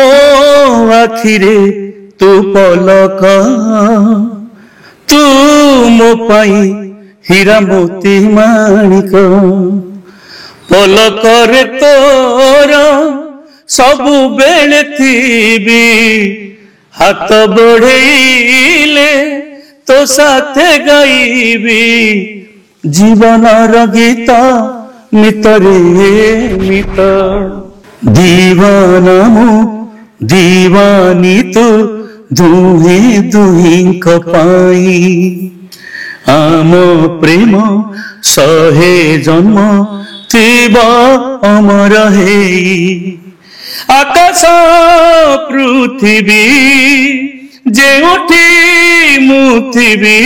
मो आखिरे तू पलक तू मो पाई हीरा मोती माणिक पलक रे तोर सबु बेले थीबी हाथ बढ़ेले तो साथे गाइबी जीवन गीत मितरे मित दीवाना मु दीवानी तू दुहे दुही पाई आम प्रेम सहे जन्म थिबा अमर हे आकाश पृथ्वी जेउठी मुथिबी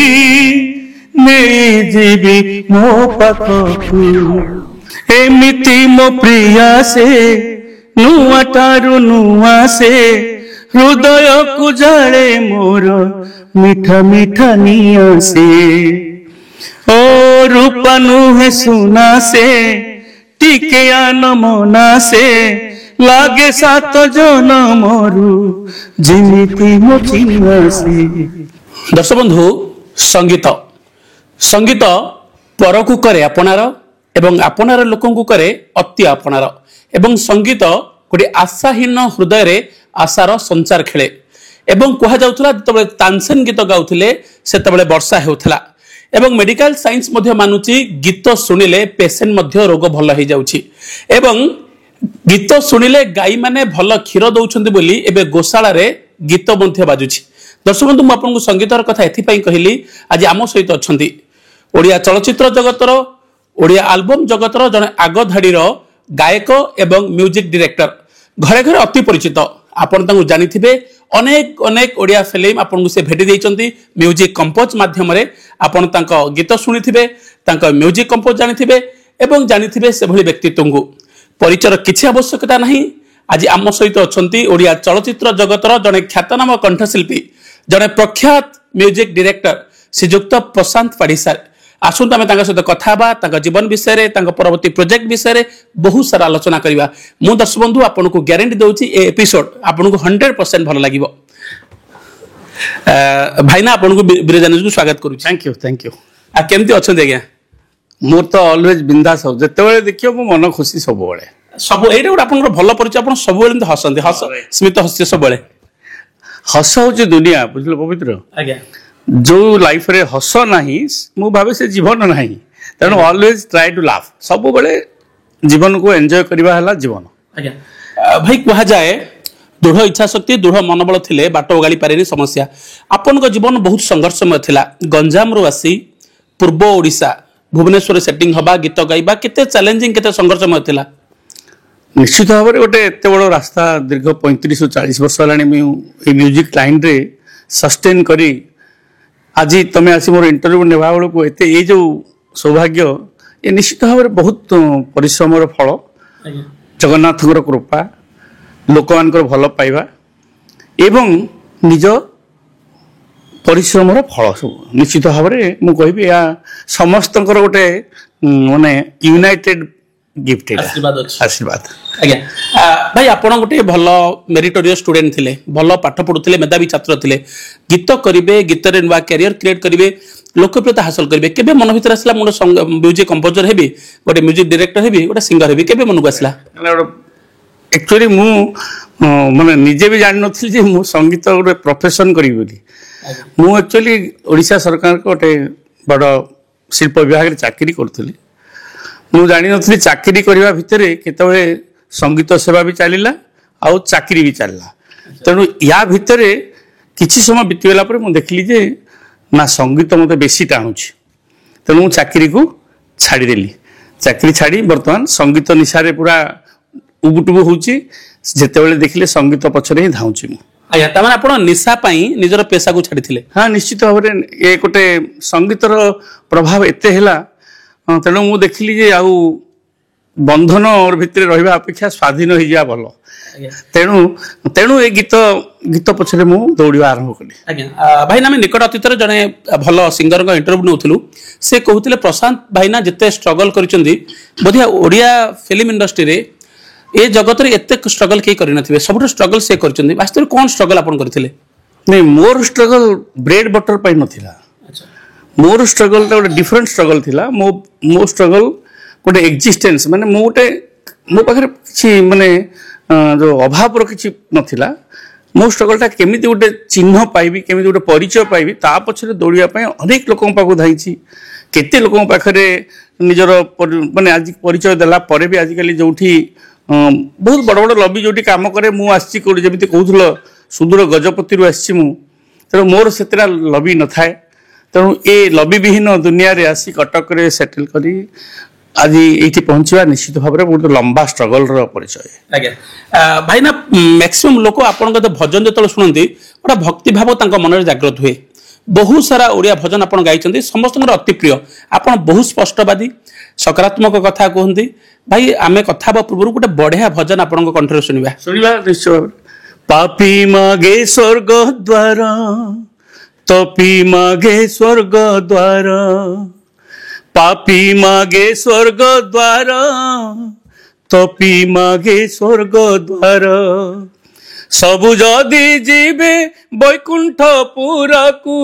नहीं जीवी मो पाखकु एमिति मो प्रिया से नुआ तारु नुआ से हृदय को जाले मोर मीठा मीठा निया से ओ रूपा नुहे सुना से टिके नमना से लागे सात जन मोरू जिमिति मो चिन्हा से। दर्शक बंधु संगीत संगीत परकु करे अपनार एवं अपनार लोकंकु करे अति अपनार एवं संगीत गोटे आशाहीन हृदय रे आशार संचार खेले एवं कह जाउथला तबे तानसेन गीत गाउथिले सेतबेले वर्षा हेउथला एवं मेडिकल साइंस मध्य मानुची गीत सुनिले पेशेंट मध्य रोग भल हो जाउची एवं गीत शुणिले गाई माने भल क्षीर दौरान बोली एबे गोशाला रे गीत मध्य बाजुची। दर्शक बंधु आपको संगीतर कथा एथि कहली आज आम सहित अच्छा ओडिया चलचित्र जगतर ओडिया आल्बम जगतर जड़े आग धाड़ीर गायक एवं म्यूजिक डायरेक्टर घरे घरे अति परिचित आपन तांको जानिथिबे अनेक अनेक ओडिया फिल्म आपन से भेटी देइचंती म्यूजिक कंपोज माध्यम रे आपन तांको गीत सुनिथिबे तांको म्यूजिक कंपोज जानिथिबे एवं जानिथिबे से भली व्यक्तित्व को परिचय किसी आवश्यकता नहीं। आज आम सहित अच्छा ओडिया चलचित्र जगतर जड़े ख्यातनाम कंठशिल्पी जड़े प्रख्यात म्यूजिक डायरेक्टर श्रीजुक्त प्रशांत पाढ़ी सार आसतु आम सहित कथा जीवन विषय परवर्ती प्रोजेक्ट विषय बहुत सारा आलोचना करवा। मु दर्शक बंधु आपको ग्यारंटी दूसरी ए एपिसोड आपको 100% भल लगे। भाईना आपको बिरजा न्यूज को स्वागत करूँ। थैंक यू आ केमती अच्छा आज्ञा मोर तो ऑलवेज बिंदास हो जिते देखियो मो मन खुशी सब सब ये गोटे आप भल परिचय आप सब हसते हस स्मित हस्य सब हस हूँ दुनिया बुझल पवित्र आज्ञा जो लाइफ रे हस नहीं मु भावे से जीवन नहीं तेणु ऑलवेज ट्राई टू लाफ सब जीवन को एंजॉय करवा जीवन। आज्ञा भाई कह जाए दृढ़ इच्छा शक्ति दृढ़ मनोबल थिले बाट ओगाड़ी पारेनी समस्या आपन जीवन बहुत संघर्षमय थिला गंजाम रु आसी पूर्व ओडिशा भुवनेश्वर सेटिंग हवा गीत गाइबा केते चैलेंजिंग केते संघर्षमय थिला। निश्चित भाव में गोटे एत बड़ रास्ता दीर्घ 35-40 वर्ष है म्यूजिक लाइन रे सस्टेन करी आज तुम आसी मोर इंटरव्यू नेवा बेलू को एते ये जो सौभाग्य ये निश्चित भाव में बहुत परिश्रम फल जगन्नाथ कृपा लोक मान भल पाइबा एवं निज परिश्रम फल सब निश्चित भाव में मुझे या समस्त गोटे माने यूनाइटेड गिफ्ट आशीर्वाद। आज्ञा भाई आप गोटे भल मेरिटोरियस स्टूडेंट थिले भल पाठ पढ़ुले मेधावी छात्र थिले गीत करेंगे गीत नुआ कैरियर क्रिएट करेंगे लोकप्रियता हासिल करेंगे केबे मन भीतर आसला मोर म्यूजिक कंपोजर हेबी गोटे म्यूजिक डायरेक्टर हेबी गोटे सिंगर हेबी केबे मन को आसला। एक्चुअली मु माने निजे भी जान नथि जे मु संगीत गोटे प्रोफेशन करी बोली मु एक्चुअली ओडिशा सरकार को गोटे बड़ शिल्प विभाग रे चाकरी करथली मु जानि नथि चाकरी करबा भितरे केतबे संगीत सेवा भी चलिला आउ चाकरी भी चलला तेणु या भितरे किछि समय बीतीगला पर मु देखली जे ना संगीत मते बेसी टाणुछि तेणु चाकरी को छाड़ी देली चाकरी छाड़ी वर्तमान संगीत निशारे पूरा उबुटुबु होउछि जेतेबेले देखिले संगीत पछरे ही धाउछि मु। आया तमाने आपण निशा पई निजर पेशा को छाड़ी थिले। हाँ निश्चित भाव में ये गोटे संगीतर प्रभाव एते हैला तेणु मु देखिली जे आउ बंधन और भितर रहिबा अपेक्षा स्वाधीन हो जा भल तेणु तेणु ए गीत गीत पछरे मु दौड़िबा आरंभ कली। आज्ञा भाईना आम निकट अतीत जड़े भल सिंगर इंटरव्यू नौलु से कहते प्रशांत भाईना जिते स्ट्रगल कर बोधिया ओडिया फिल्म इंडस्ट्री रे ए जगत रे एते स्ट्रगल के करि नथिबे सबटो स्ट्रगल से करचंदी वास्तव में कोन स्ट्रगल आपन करथिले नहीं मोर स्ट्रगल ब्रेड बटर पाई नथिला मोर स्ट्रगल ता डिफरेंट स्ट्रगल थिला मो स्ट्रगल गोटे एक्जिस्टेंस माने मो गोटे मो पाखरे किछि माने जो अभाव रो किछि नथिला मो स्ट्रगल ता केमिति गोटे चिन्ह पाइबी केमिति गोटे परिचय पाइबी ता पछरे दौड़िया पय अनेक लोकन पाखु धाइछि केते लोकन पाखरे निजर माने आज परिचय देला परे भी आजिकली जोठी बहुत बड़ बड़ लबी जोठी काम करे मु आछि कोडी जेमिति कहउथलो सुदूर गजपति रु आछि मु तेरो मोर सेतरा लबी न थाए तेणु ए लबी विहीन दुनिया रे आसी कटक रे सेटल करी आज ये पहुंचवा निश्चित भाव में बहुत लंबा स्ट्रगल परिचय आज्ञा भाई ना मैक्सिमम लोक आपण भजन जो शुणती गोटे भक्ति भाव मन जागृत हुए बहुत सारा ओडिया भजन आप गाई समस्त अति प्रिय आप बहुत स्पष्टवादी सकारात्मक कथा कहते भाई आम कथा पूर्व गोटे बढ़िया भजन आप कंठर शुणा निश्चय पापी मागे स्वर्ग द्वार तपी मागे स्वर्ग द्वार पापी मागे स्वर्ग द्वार तपी मागे स्वर्ग द्वार सबु जदि जीवे बैकुंठपुरा को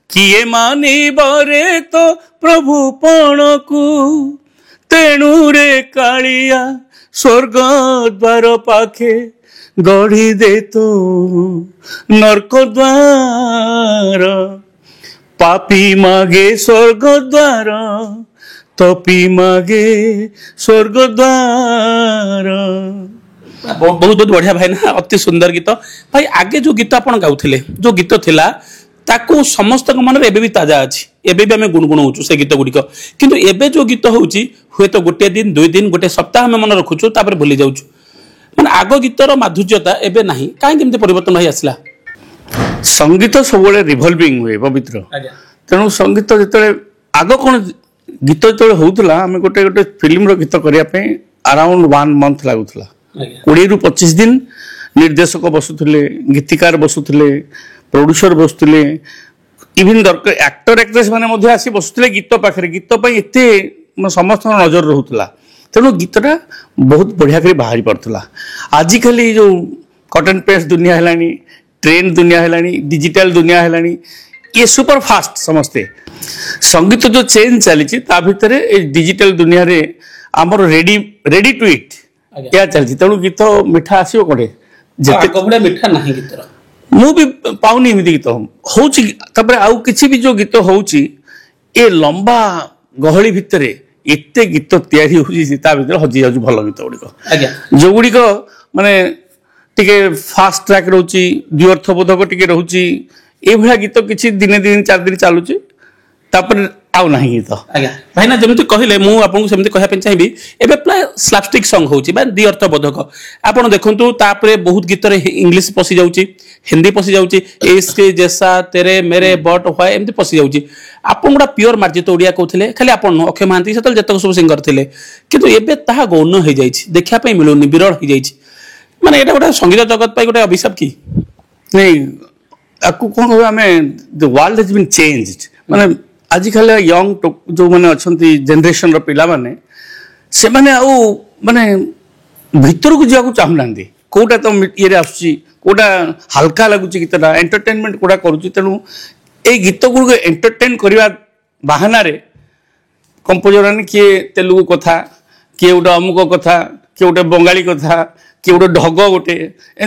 किए मानिबरे तो प्रभु पण को तेणु रे कालिया स्वर्ग द्वार पाखे गढ़ी दे तो नरक द्वार पापी मागे स्वर्ग द्वार तपी मागे स्वर्ग द्वार बहुत बहुत बढ़िया भाई ना अति सुंदर गीत भाई आगे जो गीत आप गाउथिले जो गीत थिला ताको समस्त मन में भी ताजा अच्छी एबे भी आम गुणगुणाऊँ से गीत गुड़िक किंतु एबे जो गीत होउची हुए तो गोटे दिन 2 दिन गोटे सप्ताह आम मन रखुचु तापर भूली जाउछु माने आग गीतर माधुर्यता एबे नहीं काहे केमते परिवर्तन होई आसला संगीत सब रिभल्विंग हुए पवित्र तेणु संगीत जो आग कौन गीत जो होता आम गोटे गोटे फिल्म गीत करने अराउंड 1 मंथ लगुला 20 ରୁ 25 दिन निर्देशक बसुले गीतिकार बसुले प्रोड्यूसर बसुले इवन दरकार एक्टर एक्ट्रेस मैंने आसी बसुले गीत पाखे गीत एत समस्त नजर रोला तेणु गीतटा बहुत बढ़िया कर बाहरी पड़ता आजिकल जो कटन पेस्ट दुनिया है ट्रेन दुनिया है डिजिटल दुनिया है ये सुपर फास्ट समस्ते संगीत जो चेंज चली भितर डिजिटल दुनिया रे आमर रेडी टू इट क्या चलती तेणु गीत मिठा आसो कड़े मिठा नहीं गीतर मु भी पाऊनी एमती गीत होपर आउ कि भी जो गीत होची ए लंबा गहली भितर एते गीत तैयारी होता हजि जाऊँ भल गीत गुड़िक जो गुड़िक माने टिके फास्ट ट्रैक रोची द्व्यर्थबोधक टिके रोची ए भलिया गीत किछि दिने दिन 4 दिन चलुची तापर आउ नाही गीत आज्ञा भाई ना जमती कहले मु आपन सेमती कहया पे चाहिबी एबे प्लाय स्लैपस्टिक सॉन्ग होची बा द्व्यर्थबोधक आपन देखंतु तापरे बहुत गीत रे इंग्लिश पसी जाउची हिंदी पसी जाउची इसके जैसा तेरे मेरे बट व्हाई एमती पसी जाउची आपन गुडा प्योर मार्जित ओडिया कहथिले खाली आपन अक्षय महांती सेतल जतक सब सिंगर थिले किंतु एबे ताहा गौण हो जाईची देखिया पे मिलुनी विरल हो जाईची माने एटा गोटा संगीत जगत पाई गोटा अभिशाप की नहीं आपको कौन कहबे हमें the world has been changed माने आजिकल यंग जो मैंने अच्छा जेनेरेशन पिला माने से माने आउ माने भीतर को जाकू चाहूना कोटा तो ये आसुटा हल्का लगुच गीतटा एंटरटेनमेंट कोटा करुच्ची तेणु ये गीत गुड़ एंटरटेन करने बाहाना कंपोजर मैंने किए तेलुगु कथा किए गोटे अमुक कथा किए गोटे बंगाली कथा किए गोटे ढग गोटे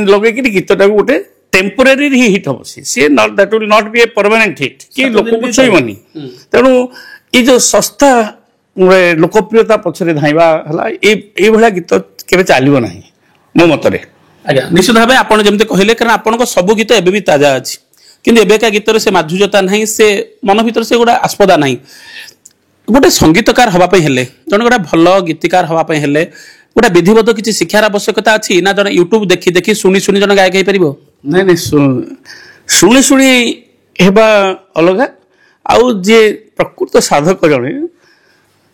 लगे गीतटा गोटे temporary hit hmm see not that will not be a permanent hit कि लोक को छुईबनी तेणु ये जो सस्ता लोकप्रियता पछरे धाइबा हला ए भला गीत केबे चलिबो नाही मो मतरे आज्ञा निश्चित भाव आपन जेमते कहले कारण आपन सब गीत एबे भी ताजा अछि किंतु एबेका गीत से माधुर्यता नहीं से मन भीतर से गोटा आस्पदा नहीं गोटे संगीतकार हवा पे हेले जण गोटा भल गीतिकार हवा पे हेले गोटा विधिवत किसी शिक्षार आवश्यकता अछि ना जण यूट्यूब देखि देखि सुनी सुनी जण गायक हे परिबो नहीं नहीं शुणी शुणी हेबा अलग आउ जे प्रकृत साधक जड़े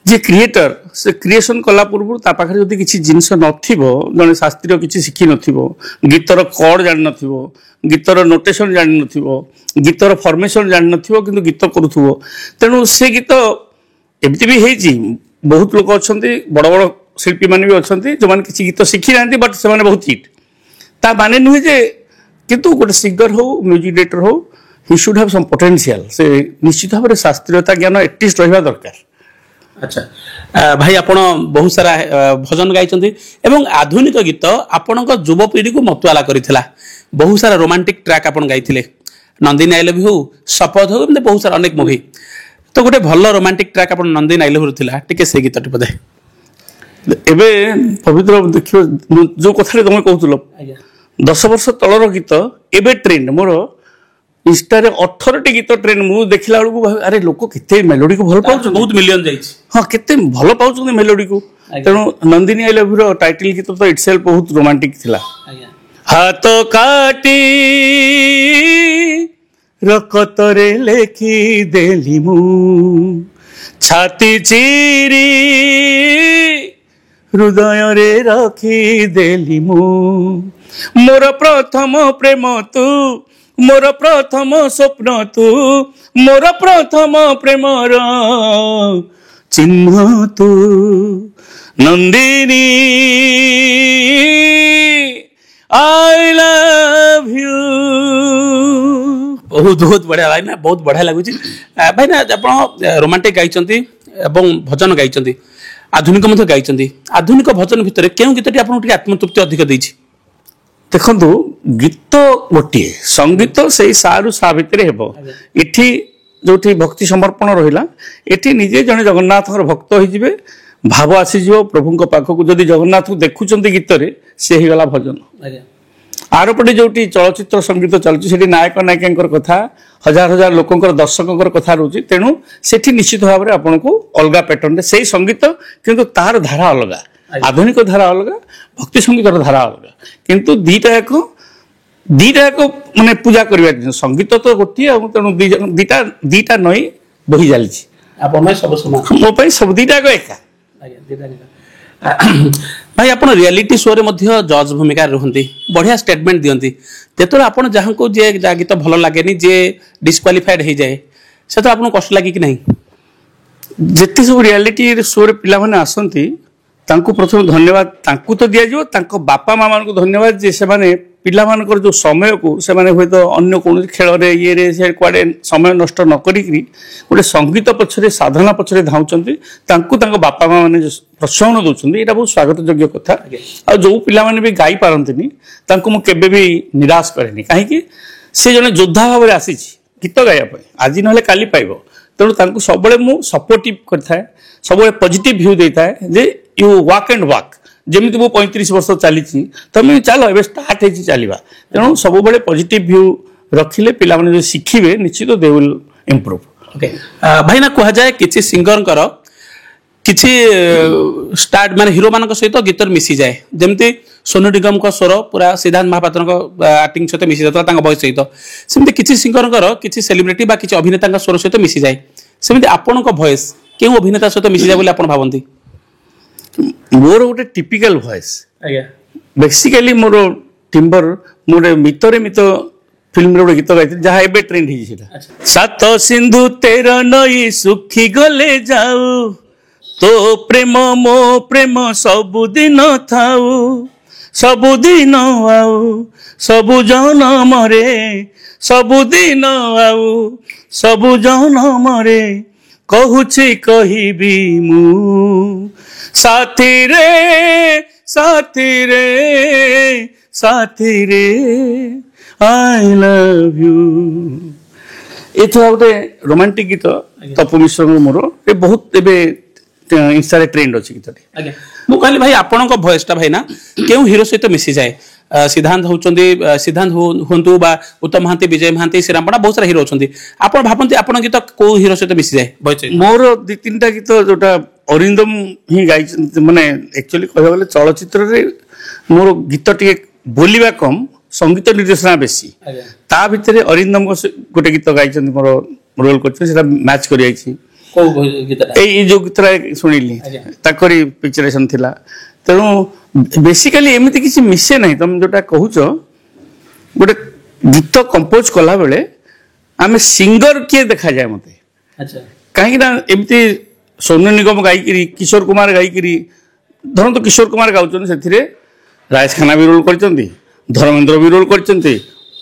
जे क्रिएटर से क्रिएशन कला पूर्व ता पाखरे जदि किछि जिंस नथिबो जने शास्त्रीय किछि शिखि नथिबो गीतर कॉर्ड जान नथिबो गीतर नोटेशन जान नथिबो गीतर फॉर्मेशन जान नथिबो किंतु गीत करूथबो तेणु से गीत एमती भी हेजी बहुत लोक अछंती बड़ बड़ शिल्पी मैंने भी अच्छा जो मैंने किसी गीत शिखी ना बट से बहुत हिट ता माने नुहे जे किंतु गोटे सिंगर हो म्यूजिक डायरेक्टर हो he should have some potential से निश्चित भाव में शास्त्रीयता ज्ञान एटलिस्ट रहा दरकार। अच्छा भाई आपण बहुत सारा भजन गाइछन्ती एवं आधुनिक गीत आपण युवपीढ़ी को मतवाला करथिला बहुत सारा रोमांटिक ट्रैक आपण गाइथिले नंदिनी आई लव यू शपथ हो एमते बहुत सारा अनेक मूवी तो गोटे भल रोमांटिक ट्रैक आपण नंदिनी आई लव यू थिला टिके से गीतटी पदे एबे पवित्र देखियो जो कथा तुम कहतुलो 10 वर्ष तलर गीत एबे ट्रेंड मोर इंस्टा रे 18 गीत ट्रेंड मु देखिला बेलू अरे लोक केते मेलोडी को भल पाउछ बहुत मिलियन जाइछ हाँ केते भल पाउछ मेलोडी को तेणु नंदिनी आई लव यू रो टाइटल गीत तो इटसेल्फ बहुत रोमांटिक थिला हाथ काटी रकतरे लेखी देली मु छाती चिरी हृदय रे रखी देली मु मोर प्रथम प्रेम तू मोर प्रथम स्वप्न तू मोर प्रथम प्रेमर चिन्ह तू नंदिनी आई लव यू। बहुत बहुत बढ़िया भाई ना बहुत बढ़िया लगुच भाई ना आप रोमांटिक गाइछन्ती एवं भजन गाइछन्ती आधुनिक मध्य गाइछन्ती आधुनिक भजन भितर केउ गीतटी आपन आत्मतृप्ति अधिक देछि देखु गीत गोटे संगीत से सारु सा भितर हेबो इठी जोठी भक्ति समर्पण रहिला एठी निजे जने जगन्नाथ भक्त होई जिवे भाव आसीज प्रभु पाखक जदि जगन्नाथ को देखुंत गीत सी गला भजन आर पटे जो चलचित्र संगीत चलती नायक नायिका कथा हजार हजार लोकंर दर्शकों कथा रोचे तेणु से निश्चित भाव में आपन को अलग पैटर्न से संगीत किंतु तार धारा अलग आधुनिक धारा अलग भक्ति संगीत धारा अलग किंतु दीटा एक माने पूजा करवा संगीत तो गोटे तेणु दीटा दीटा नई बही चली मो सब दीटा एका भाई आप रियलिटी शो रे मध्य जज भूमिका रहती बढ़िया स्टेटमेंट दियंती जेतोर आपण जहां को जे गीत भल लागेनी जे डिस्क्वालिफाइड हो जाए से तो आपको कष्ट लगे कि नहीं जिते सब रियलिटी शो रे पिला माने आसंती तांको प्रथम धन्यवाद तांको तो दिया जो तांको बापा मामा को धन्यवाद जे से माने पिला मानकर जो समय को से माने होय तो अन्य कोन खेल रे ये रे से क्वाडे समय नष्ट न करी गोटे संगीत पछरे साधना पछरे धाउचंती तांको तांको बापा मामा माने प्रोत्साहन दोचंती एटा बहुत स्वागत योग्य कथा आ जो पिला माने भी गाई पारंतनी तांको मु केबे भी निराश करेनी काहे कि से जने योद्धा भाव रे आसीची गीत गाया पय आज नहले काली पाइबो तेणु तांको सबले मु सपोर्टिव करथाय सबले पॉजिटिव व्यू देता है जे यू वॉक एंड वॉक जमी मु 35 वर्ष चली तुम चलो ए स्टार्ट है चलवा तेणु सब पॉजिटिव व्यू रखिले पिला माने जो शिखिबे निश्चित दे विल इंप्रूव ओके भाई ना कह जाए किछि सिंगर कर किछि स्टार्ट माने हीरो मान सहित गीतर मिसी जाए जमती सोनू निगम का स्वर पूरा सिद्धांत महापात्र एक्टिंग सहित मिसी जाता वॉइस सहित सेमती किछि सिंगर कर किछि सेलिब्रिटी बा किछि अभिनेता स्वर सहित मिसी जाए सेमती आपन को वॉइस केउ अभिनेता सहित मिसी जाए बोले आपन भावंती मोर गोटे टिपिकल वॉइस बेसिकली मोर टिम्बर मोर मितरे मित फिल्म रे गीत गाई जहाँ एबे ट्रेंड ही सात सिंधु 13 नई सुखी गले जाऊ तो प्रेम मो प्रेम सबुदिन थाऊ सबुदिन आऊ सबु जनम रे सबुदिन आऊ सबु जनम रे कहूची कहिबी मु साथी रे साथी रे साथी रे आई लव यू ये गोटे रोमांटिक गीत तपु मिश्र मोर ये बहुत एबे इंस्टा रे ट्रेंड अछि गीत मु कहली भाई आपन को वॉइस टा भाई ना केउ हीरो सहित मिसी जाए सिद्धांत होचंदी सिद्धांत होंतु बा उत्तम महांती विजय महांती श्रीरामपड़ा बहुत सारा हीरो होचंदी आपण भाबंती आपण गीत को हीरो सहित मिसी जाए वॉइस मोर 2-3टा गीत जोटा अरिंदम ही गाई माने एक्चुअली कहबा गले चलचित्र रे मोर गीत टिके बोलिबा कम संगीत निर्देशना बेसी ता भितरे अरिंदम गोटे गीत गाइछन मोर रोल करछ सेटा मैच करि आइछि को गीतटा ए जो गीतरा सुनिली ताकरी पिक्चरेशन थिला तेणु बेसिकली एमती किसी मिसे नहीं तुम जोटा कहूच गोटे गीत कंपोज कला बेले आमे सिंगर किए देखा जाए मते अच्छा कहीं ना एमती सोनू निगम गायिकी किशोर कुमार गायिकी ଧରନ୍ତୁ କିଶୋର କୁମାର ଗାଉଛନ୍ତି, ସେଥିରେ ରାଜେଶ ଖାନ୍ନା ବି ରୋଲ୍ କରିଛନ୍ତି, ଧର୍ମେନ୍ଦ୍ର ବି ରୋଲ୍ କରିଛନ୍ତି,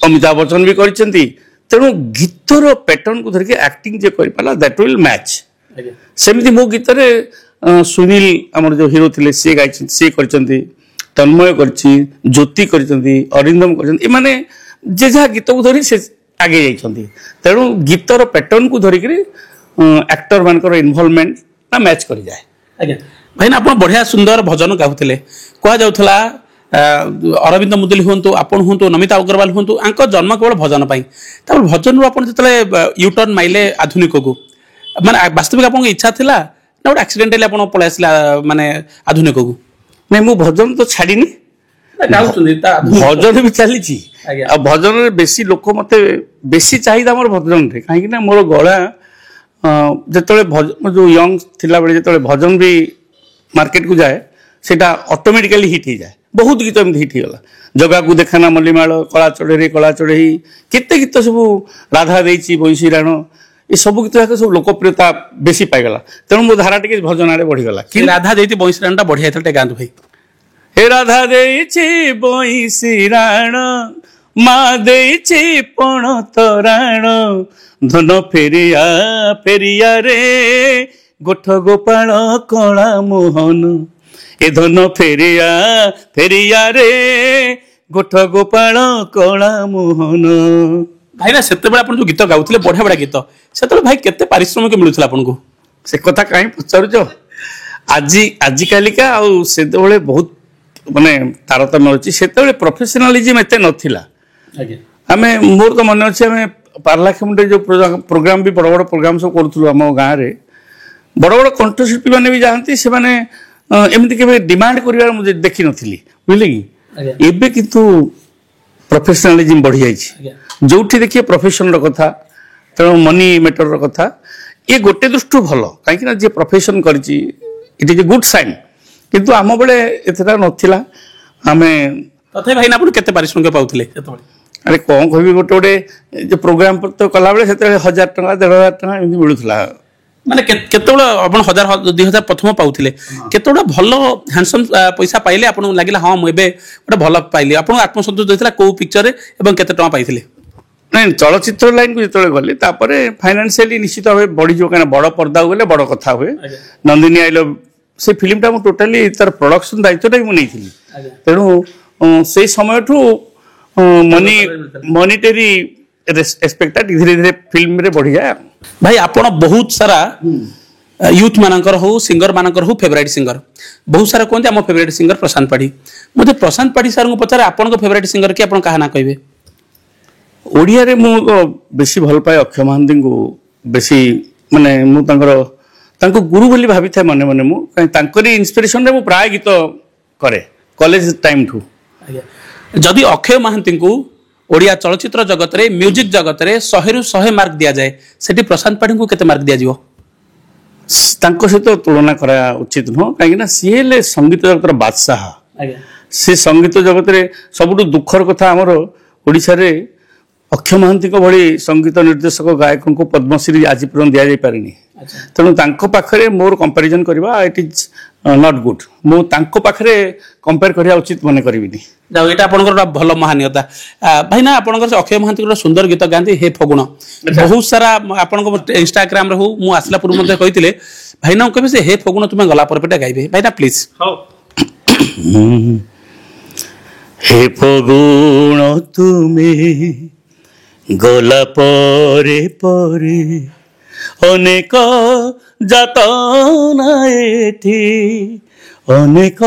ଅମିତାଭ ବଚ୍ଚନ ବି କରିଛନ୍ତି। ତେଣୁ ଗୀତର ପ୍ୟାଟର୍ନକୁ ଧରିକି ଆକ୍ଟିଂ ଯେ କରିପାରିଲା ଦ୍ୟାଟ୍ ୱିଲ୍ ମ୍ୟାଚ୍। ସେମିତି ମୋ ଗୀତରେ ସୁନୀଲ ଆମର ଯେଉଁ ହିରୋ ଥିଲେ ସିଏ ଗାଇଛନ୍ତି, ସିଏ କରିଛନ୍ତି, ତନ୍ମୟ କରିଛି, ଜ୍ୟୋତି କରିଛନ୍ତି, ଅରିନ୍ଦମ କରିଛନ୍ତି। ଏମାନେ ଯେ ଯାହା ଗୀତକୁ ଧରି ସେ ଆଗେଇ ଯାଇଛନ୍ତି। ତେଣୁ ଗୀତର ପ୍ୟାଟର୍ନକୁ ଧରିକିରି ଆକ୍ଟର ମାନଙ୍କର ଇନଭଲଭମେଣ୍ଟ ମ୍ୟାଚ୍ କରିଯାଏ। ଆଜ୍ଞା ଭାଇନା, ଆପଣ ବଢିଆ ସୁନ୍ଦର ଭଜନ ଗାଉଥିଲେ। କୁହାଯାଉଥିଲା ଅରବିନ୍ଦ ମୁଦୁଲି ହୁଅନ୍ତୁ, ଆପଣ ହୁଅନ୍ତୁ, ନମିତା ଅଗ୍ରୱାଲ ହୁଅନ୍ତୁ, ଆଙ୍କ ଜନ୍ମ କେବଳ ଭଜନ ପାଇଁ। ତାପରେ ଭଜନରୁ ଆପଣ ଯେତେବେଳେ ୟୁଟର୍ନ ମାଇଲେ ଆଧୁନିକକୁ, ମାନେ ବାସ୍ତବିକ ଆପଣଙ୍କ ଇଚ୍ଛା ଥିଲା ନା ଗୋଟେ ଆକ୍ସିଡେଣ୍ଟାଲି ଆପଣ ପଳେଇ ଆସିଲା ମାନେ ଆଧୁନିକକୁ? ନାଇଁ, ମୁଁ ଭଜନ ତ ଛାଡ଼ିନି, ଭଜନ ବି ଚାଲିଛି। ଆଉ ଭଜନରେ ବେଶୀ ଲୋକ ମତେ ବେଶୀ ଚାହିଦା ମୋର ଭଜନରେ, କାହିଁକି ନା ମୋର ଗଳା ଯେତେବେଳେ ଯୋଉ ୟଙ୍ଗ ଥିଲାବେଳେ ଯେତେବେଳେ ଭଜନ ବି ମାର୍କେଟକୁ ଯାଏ ସେଟା ଅଟୋମେଟିକାଲି ହିଟ୍ ହେଇଯାଏ। ବହୁତ ଗୀତ ଏମିତି ହିଟ୍ ହେଇଗଲା, ଜଗାକୁ ଦେଖାନା ମଲ୍ଲିମାଳ, କଳା ଚଢ଼େଇ କଳା ଚଢ଼େଇ, କେତେ ଗୀତ ସବୁ, ରାଧା ଦେଇଛି ବଇଁଶୀ ରାଣ, ଏସବୁ ଗୀତ ଯାକ ସବୁ ଲୋକପ୍ରିୟତା ବେଶୀ ପାଇଗଲା। ତେଣୁ ମୋ ଧାରା ଟିକେ ଭଜନ ଆଡ଼େ ବଢିଗଲା। କି ରାଧା ଦେଇଛି ବଇଁଶୀ ରାଣଟା ବଢିଆ ହେଇଥିଲା, ଟିକେ ଗାଆନ୍ତୁ ଭାଇ। हे राधा देइछि बइसी राण, मा देइछि पण तराण, धन फेरिया फेरिया रे गोठ गोपाल कला मोहन, ए धन फेरिया फेरिया रे गोठ गोपाल कला मोहन। भाई ना सेतेबेले आपण जो गीत गाउथिले बढिया बढिया गीत, सेतेबेले भाई केते पारिश्रमिक मिलुथला आपनको? से कथा काई पचारुछ? आजि कालिका आ सेतेबेले बहुत माने तारतम्य अछि। सेतेबेले प्रोफेशनलिज्म एते नथिला। आमे मोर तो मन अछि, आमे पार्लाखेमुंडे जो प्रोग्राम भी बड़ बड़ प्रोग्राम सब करथुलु हम गाँ रे, बड़ बड़ कंठशिल्पी माने भी जानती, से माने एमती केबे डिमांड करिवार मुझे देखि नथिली, बुझले कि? एबे किंतु प्रोफेशनलिज्म बढ़ी जाइछि। जोठी देखिए प्रोफेशन रो कथा, तेणु मनी मैटर रो कथा, ये गोटे दृष्टि भल, कहीं जे प्रोफेशन करिछि it is a good sign. किंतु आम बेले एतटा नथिला। आमे तथे भाई ना आपण केते पारिश्रमिक पाउथिले सेतबेले? अरे कौन कहबी, गोटे गोटे जो प्रोग्राम तो कला बेले सेते 1000 टका 1500 टका एमती मिलुथला। माने केतेबेले आपण 1000 2000 प्रथम पाउथिले, केतेबेले भल हैंडसम पैसा पाइले आपण लागिला हां मु एबे गोटे भल पाइली? आपण आत्मसंतोष देथिला को पिक्चर रे एवं केते टका पाइथिले? नहीं, चलचित्र लाइन को जिते गली फाइनान्सियली निश्चित भाव बढ़ी जो, कहीं बड़ पर्दा गले बड़ कथा हुए। नंदिनी आई लव से फिल्मटा मु टोटाली तार प्रोडक्शन दायित्वटा भी मुझे, तेणु से समय मॉनिटरी एस्पेक्ट धीरे धीरे फिल्म रे बढ़ी जाए। भाई आपण बहुत सारा यूथ मानकर हो, सिंगर मानकर हो, फेवरेट सिंगर बहुत सारा कहते आम फेवरेट सिंगर प्रशांत पाढ़ी। मुझे प्रशांत पाढ़ी सर को पचारे आपण फेवरेट सिंगर कि आपण क्या ना कहे? ओडिया रे मु बेसी भल पाए अक्षय महांती को, बेसी माने मु तांको गुरु बोली भाभी था मने मने मु, तांकरी इंस्पिरेशन रे मु प्राय गीत करे कॉलेज टाइम ठू। जदि अक्षय महांती को ओडिया चलचित्र जगत रे, म्यूजिक जगत रे 100 रु 100 मार्क दिया जाए, सेठी प्रशांत पाढ़ी को केते मार्क दिया जिवो? तांको सहित तुलना करा उचित नुह, कहीं सी हेले संगीत जगत बादशाह। से संगीत जगत रे सबुठु दुखर कथा हमर ओडिशा रे अक्षय महांती को भली संगीत निर्देशक गायक को पद्मश्री आज पर्यंत दि जाई पारिनी। तेणु तांको पाखरे मोर कंपैरिजन करबा इट इज नॉट गुड। मु तांको पाखरे कंपेयर करिया उचित मने करबिनी। जाओ एटा आपनकर भल महानियता। भाई ना आपनकर अक्षय महांती को सुंदर गीत गांती हे फगुण, बहुत सारा आपनको इंस्टाग्राम रे हो मु आसला पूर्व मध्ये कहितिले भाई ना कहबे से हे फगुण तुमे गला पर पेटा गाइबे। भाई ना प्लीज। हे फगुण तुमे गला परे परे अनेक जातना एठी, अनेक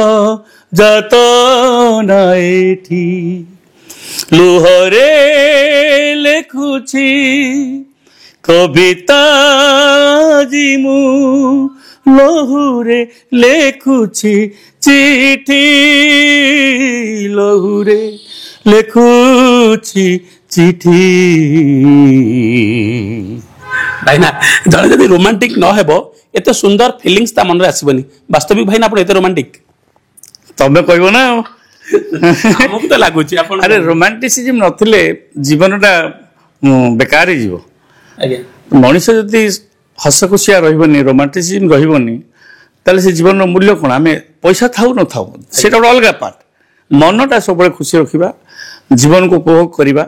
जातना एठी, लुहरे लेखुछि कविता जिमु, लहुरे लेखुछि चिठी, लहुरे लेखुछि चिठी। भाई ना जड़े जब रोमांटिक न हेबो एते सुंदर फीलिंग्स ता मन रे आसीबनी। वास्तविक भाई ना आपण एते रोमांटिक तबे कहबो ना हमको तो लागुची आपण। अरे रोमांटिसिज्म नथिले जीवनटा बेकार ही जीवो। आज्ञा मनुष्य जदि हस खुशिया रहबनी, रोमांटिसिज्म रहबनी, ତାହେଲେ ସେ ଜୀବନର ମୂଲ୍ୟ କ'ଣ? ଆମେ ପଇସା ଥାଉ ନଥାଉ ସେଇଟା ଗୋଟେ ଅଲଗା ପାର୍ଟ। ମନଟା ସବୁବେଳେ ଖୁସି ରଖିବା, ଜୀବନକୁ ଉପଭୋଗ କରିବା,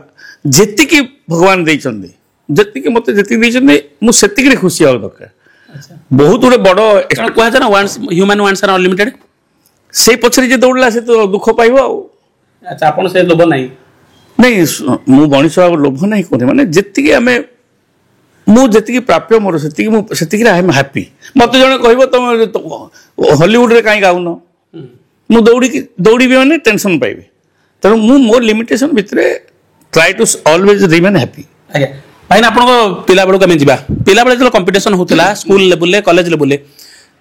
ଯେତିକି ଭଗବାନ ଦେଇଛନ୍ତି, ଯେତିକି ମୋତେ ଯେତିକି ଦେଇଛନ୍ତି ମୁଁ ସେତିକିରେ ଖୁସି ହେବା ଦରକାର। ବହୁତ ଗୋଟେ ବଡ଼ କୁହାଯାଏ ନା ହ୍ୟୁମାନ୍ ୱାନ୍ସ ଆର୍ ଅନଲିମିଟେଡ୍। ସେଇ ପଛରେ ଯିଏ ଦୌଡ଼ିଲା ସେ ତ ଦୁଃଖ ପାଇବ ଆଉ। ଆଚ୍ଛା, ଆପଣ ସେ ଲୋଭ ନାହିଁ? ନାଇଁ, ମୁଁ ମଣିଷ ଆଉ ଲୋଭ ନାହିଁ କହୁନି, ମାନେ ଯେତିକି ଆମେ ମୁଁ ଯେତିକି ପ୍ରାପ୍ୟ ମୋର ସେତିକି ମୁଁ ସେତିକିରେ ଆଇ ଏମ୍ ହାପି। ମୋତେ ଜଣେ କହିବ ତମେ ହଲିଉଡ଼ରେ କାହିଁ ଗାଉନ, ମୁଁ ଦୌଡ଼ିବି ମାନେ ଟେନସନ୍ ପାଇବି। ତେଣୁ ମୁଁ ମୋ ଲିମିଟେସନ୍ ଭିତରେ try to always remain happy. ଆଜ୍ଞା ଭାଇନା, ଆପଣଙ୍କ ପିଲାବେଳକୁ ଆମେ ଯିବା। ପିଲାବେଳେ ଯେତେବେଳେ କମ୍ପିଟିସନ ହେଉଥିଲା ସ୍କୁଲ ଲେବୁଲରେ, କଲେଜ ଲେବୁଲରେ,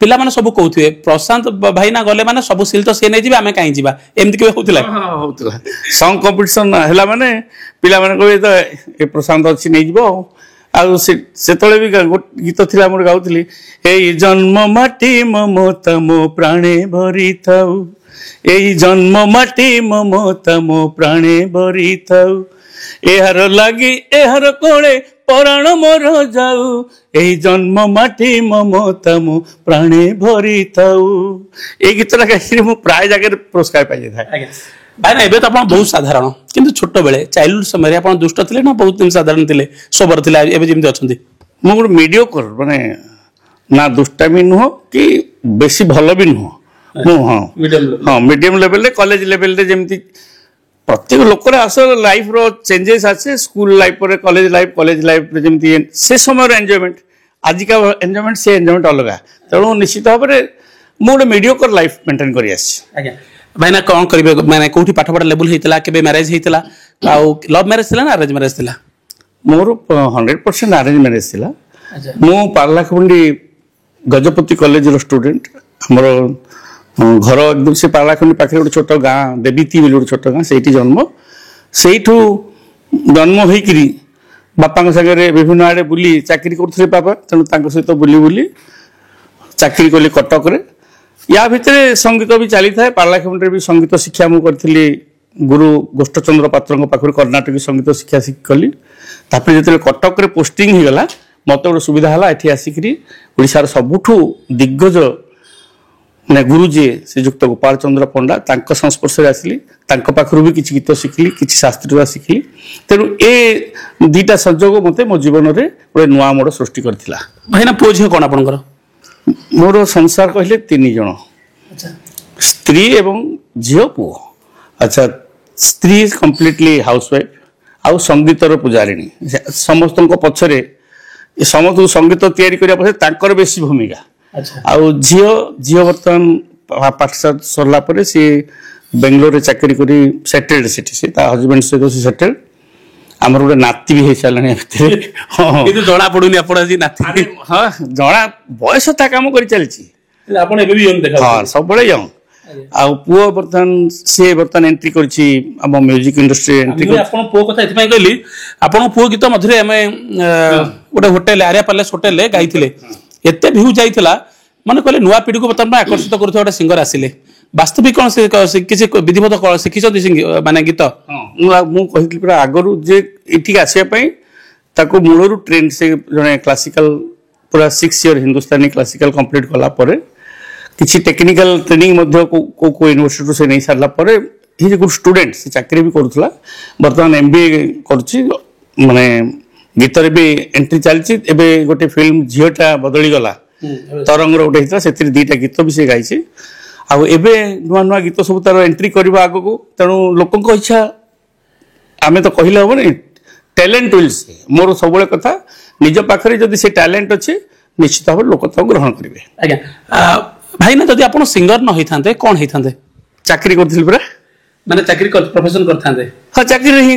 ପିଲାମାନେ ସବୁ କହୁଥିବେ ପ୍ରଶାନ୍ତ ଭାଇନା ଗଲେ ମାନେ ସବୁ ସିଲ୍ ତ ସିଏ ନେଇଯିବେ, ଆମେ କାହିଁ ଯିବା, ଏମିତି କେବେ ହଉଥିଲା? ହଉଥିଲା। ସଙ୍ଗ କମ୍ପିଟିସନ୍ ହେଲା ମାନେ ପିଲାମାନେ କହିବେ ତ ଏ ପ୍ରଶାନ୍ତ ଅଛି ନେଇଯିବ ଆଉ। ଆଉ ସେତେବେଳେ ବି ଗୀତ ଥିଲା ଆମର ଗାଉଥିଲି, ଏଇ ଜନ୍ମ ମାଟି ମମତା ମୋ ପ୍ରାଣେ ଭରିଥାଉ, ଏଇ ଜନ୍ମ ମାଟି ମମତା ମୋ ପ୍ରାଣେ ଭରିଥାଉ, ଏହାର ଲାଗି ଏହାର କୋଳେ ପରାଣ ମୋର ଯାଉ, ଏଇ ଜନ୍ମ ମାଟି ମମତା ମୋ ପ୍ରାଣେ ଭରିଥାଉ। ଏଇ ଗୀତଟା ଗାଇକିରି ମୁଁ ପ୍ରାୟ ଜାଗାରେ ପୁରସ୍କାର ପାଇଯାଇଥାଏ। ଭାଇନା ଏବେ ତ ଆପଣ ବହୁତ ସାଧାରଣ, କିନ୍ତୁ ଛୋଟବେଳେ ଚାଇଲ୍ଡହୁଡ୍ ସମୟରେ ଆପଣ ଦୁଷ୍ଟ ଥିଲେ ନା ବହୁତ ସାଧାରଣ ଥିଲେ, ସୋବର ଥିଲେ ଏବେ ଯେମିତି ଅଛନ୍ତି? ମୁଁ ଗୋଟେ ମିଡିଓକର, ମାନେ ନା ଦୁଷ୍ଟାମି ନୁହଁ କି ବେଶୀ ଭଲ ବି ନୁହଁ, ମୁଁ ହଁ ମିଡିୟମ ଲେଭେଲରେ, କଲେଜ ଲେଭେଲରେ ଯେମିତି ପ୍ରତ୍ୟେକ ଲୋକର ଆସଲ ଲାଇଫର ଚେଞ୍ଜେସ୍ ଆସେ, ସ୍କୁଲ ଲାଇଫ ପରେ କଲେଜ ଲାଇଫରେ ଯେମିତି ସେ ସମୟର ଏନ୍ଜୟମେଣ୍ଟ, ଆଜିକା ଏନ୍ଜୟମେଣ୍ଟ ସେ ଏନ୍ଜୟମେଣ୍ଟ ଅଲଗା। ତେଣୁ ନିଶ୍ଚିତ ଭାବରେ ମୁଁ ଗୋଟେ ମିଡିଓକର ଲାଇଫ ମେଣ୍ଟେନ୍ କରି ଆସିଛି। ଆଜ୍ଞା ଭାଇନା, କ'ଣ କରିବେ ମାନେ କୋଉଠି ପାଠ ପଢା ଲେବୁଲ ହେଇଥିଲା, କେବେ ମ୍ୟାରେଜ ହେଇଥିଲା, ଆଉ ଲଭ୍ ମ୍ୟାରେଜ ଥିଲା ନା ଆରେଞ୍ଜ ମ୍ୟାରେଜ ଥିଲା? ମୋର 100% ଆରେଞ୍ଜ ମ୍ୟାରେଜ ଥିଲା। ମୁଁ ପାରଲାଖେମୁଣ୍ଡି ଗଜପତି କଲେଜର ଷ୍ଟୁଡେଣ୍ଟ। ଆମର ଘର ଏକଦମ ସେ ପାରଲାଖେମୁଣ୍ଡି ପାଖରେ ଗୋଟେ ଛୋଟ ଗାଁ ଦେବୀତି ବୋଲି ଗୋଟେ ଛୋଟ ଗାଁ, ସେଇଠି ଜନ୍ମ। ସେଇଠୁ ଜନ୍ମ ହେଇକିରି ବାପାଙ୍କ ସାଙ୍ଗରେ ବିଭିନ୍ନ ଆଡ଼େ ବୁଲି ଚାକିରି କରୁଥିଲେ ବାପା, ତେଣୁ ତାଙ୍କ ସହିତ ବୁଲି ବୁଲି ଚାକିରି କଲି କଟକରେ। ୟା ଭିତରେ ସଙ୍ଗୀତ ବି ଚାଲିଥାଏ। ପାରଲାଖେମୁଣ୍ଡିରେ ବି ସଙ୍ଗୀତ ଶିକ୍ଷା ମୁଁ କରିଥିଲି ଗୁରୁ ଗୋଷ୍ଠଚନ୍ଦ୍ର ପାତ୍ରଙ୍କ ପାଖରୁ କର୍ଣ୍ଣାଟକ ସଙ୍ଗୀତ ଶିକ୍ଷା କଲି। ତାପରେ ଯେତେବେଳେ କଟକରେ ପୋଷ୍ଟିଂ ହେଇଗଲା, ମୋତେ ଗୋଟେ ସୁବିଧା ହେଲା ଏଠି ଆସିକିରି ଓଡ଼ିଶାର ସବୁଠୁ ଦିଗ୍ଗଜ ମାନେ ଗୁରୁ ଯିଏ ଶ୍ରୀଯୁକ୍ତ ଗୋପାଳ ଚନ୍ଦ୍ର ପଣ୍ଡା, ତାଙ୍କ ସଂସ୍ପର୍ଶରେ ଆସିଲି। ତାଙ୍କ ପାଖରୁ ବି କିଛି ଗୀତ ଶିଖିଲି, କିଛି ଶାସ୍ତ୍ରୀୟତା ଶିଖିଲି। ତେଣୁ ଏ ଦୁଇଟା ସଂଯୋଗ ମୋତେ ମୋ ଜୀବନରେ ଗୋଟେ ନୂଆ ମୋଡ଼ ସୃଷ୍ଟି କରିଥିଲା। ଭାଇନା ପୁଅ ଝିଅ କ'ଣ ଆପଣଙ୍କର? ମୋର ସଂସାର କହିଲେ 3 ଜଣ, ସ୍ତ୍ରୀ ଏବଂ ଝିଅ ପୁଅ। ଆଚ୍ଛା, ସ୍ତ୍ରୀ କମ୍ପ୍ଲିଟଲି ହାଉସୱାଇଫ୍ ଆଉ ସଙ୍ଗୀତର ପୂଜାରିଣୀ। ସମସ୍ତଙ୍କ ପଛରେ ସମସ୍ତଙ୍କୁ ସଙ୍ଗୀତ ତିଆରି କରିବା ପଛରେ ତାଙ୍କର ବେଶୀ ଭୂମିକା। ଆଉ ଝିଅ ବର୍ତ୍ତମାନ ପାଠଶାଠ ସରିଲା ପରେ ସିଏ ବେଙ୍ଗଲୋରରେ ଚାକିରି କରି ସେଟେଲ୍ଡ ସେଠି, ସେ ତା ହଜବେଣ୍ଡ ସହିତ ସେ ସେଟେଲ୍ଡ। ଆମର ଗୋଟେ ନାତି ବି ହେଇସାରିଲାଣି ଭିତରେ। କିନ୍ତୁ ଜଣା ପଡୁନି ଆପଣ ଆଜି ନାତି? ହଁ, ଜଣା ବୟସ ତା କାମ କରି ଚାଲିଛି। ଆପଣ ଏବେ ବି ୟଙ୍ଗ ଦେଖାଯାଉଛନ୍ତି। ହଁ, ସବୁବେଳେ ୟଙ୍ଗ। ଆଉ ପୁଅ ବର୍ତ୍ତମାନ ଏଣ୍ଟ୍ରି କରିଛି ଆମ ମ୍ୟୁଜିକ ଇଣ୍ଡଷ୍ଟ୍ରିରେ ଏଣ୍ଟ୍ରି କରିଛି। ଆପଣ ପୁଅ କଥା ଏଥିପାଇଁ କହିଲି, ଆପଣଙ୍କ ପୁଅ ଗୀତ ମଝିରେ ଆମେ ଗୋଟେ ହୋଟେଲ ଆରିଆ ପ୍ୟାଲେସ ହୋଟେଲରେ ଗାଇଥିଲେ, ଏତେ ଭିଉ ଯାଇଥିଲା, ମାନେ କହିଲେ ନୂଆ ପିଢିକୁ ବର୍ତ୍ତମାନ ଆକର୍ଷିତ କରୁଥିବା ଗୋଟେ ସିଙ୍ଗର ଆସିଲେ। ବାସ୍ତବିକ କ'ଣ ସେ କିଛି ବିଧିବଦ୍ଧ ଶିଖିଛନ୍ତି ମାନେ ଗୀତ? ମୁଁ କହିଥିଲି ପୁରା ଆଗରୁ ଯେ ଏଠିକି ଆସିବା ପାଇଁ ତାକୁ ମୂଳରୁ ଟ୍ରେନ୍, ସେ ଜଣେ କ୍ଲାସିକାଲ ପୁରା 6 ଇୟର ହିନ୍ଦୁସ୍ତାନୀ କ୍ଲାସିକାଲ କମ୍ପ୍ଲିଟ୍ କଲା ପରେ କିଛି ଟେକ୍ନିକାଲ ଟ୍ରେନିଂ ମଧ୍ୟ କୋଉ ୟୁନିଭର୍ସିଟିରୁ ସେ ନେଇ ସାରିଲା ପରେ ହି ଗୁଡ୍ ଷ୍ଟୁଡେଣ୍ଟ, ସେ ଚାକିରି ବି କରୁଥିଲା। ବର୍ତ୍ତମାନ MBA କରୁଛି, ମାନେ ଗୀତରେ ବି ଏଣ୍ଟ୍ରି ଚାଲିଛି। ଏବେ ଗୋଟେ ଫିଲ୍ମ ଝିଅଟା ବଦଳିଗଲା, ତରଙ୍ଗର ଗୋଟେ ହେଇଥିଲା, ସେଥିରେ 2ଟା ଗୀତ ବି ସେ ଗାଇଛି। ଆଉ ଏବେ ନୂଆ ନୂଆ ଗୀତ ସବୁ ତାର ଏଣ୍ଟ୍ରି କରିବା ଆଗକୁ। ତେଣୁ ଲୋକଙ୍କ ଇଚ୍ଛା, ଆମେ ତ କହିଲେ ହବନି, ଟ୍ୟାଲେଣ୍ଟ ୱିଲ୍ସ। ମୋର ସବୁବେଳେ କଥା, ନିଜ ପାଖରେ ଯଦି ସେ ଟ୍ୟାଲେଣ୍ଟ ଅଛି ନିଶ୍ଚିତ ଭାବରେ ଲୋକ ତାକୁ ଗ୍ରହଣ କରିବେ। ଆଜ୍ଞା ଭାଇନା, ଯଦି ଆପଣ ସିଙ୍ଗର ନ ହେଇଥାନ୍ତେ କ'ଣ ହେଇଥାନ୍ତେ? ଚାକିରି କରୁଥିଲି ପରା, ମାନେ ଚାକିରି ପ୍ରଫେସନ କରିଥାନ୍ତେ? ହଁ, ଚାକିରି ହିଁ